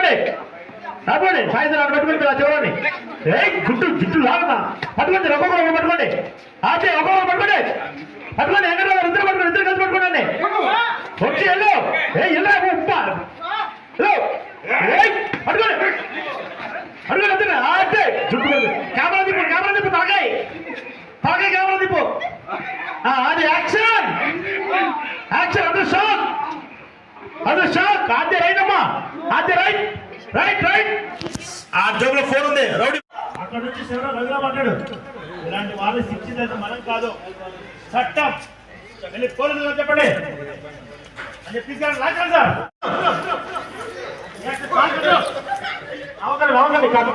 పట్టుకోండి పట్టుకోండి సాయంత్రం అక్కడ పట్టుకోండి చూడండి జుట్టు లాగదా పట్టుకోండి ఒక్కొక్కరు పట్టుకోండి ఆచే ఒక్కొక్కరు పట్టుకోండి పట్టుకోండి ఎక్కడ ఇద్దరు పట్టుకోండి ఇద్దరు కలిసి పట్టుకోండి వచ్చి వెళ్ళు ఎల్లా ఉప్ప పట్టుకోండి పట్టుకోండి వద్దు ఆచే జుట్టు కెమెరా తిప్పు తాగాయి కెమెరా తిప్పు అది యాక్షన్ అది షాక్ ఆద్య రైట్ అమ్మా ఆద్య రైట్ ఆ జోబులో ఫోన్ ఉంది రౌడీ అక్కడ నుంచి శివరావు రవిరావు అంటాడు ఇలాంటి వాళ్ళు శిక్షించేది మనం కాదు చట్టం వెళ్ళి పోలీసులు చెప్పండి అని చెప్పి తీసుకెళ్ళి లాక్కండి సార్ అవకాశం కాదు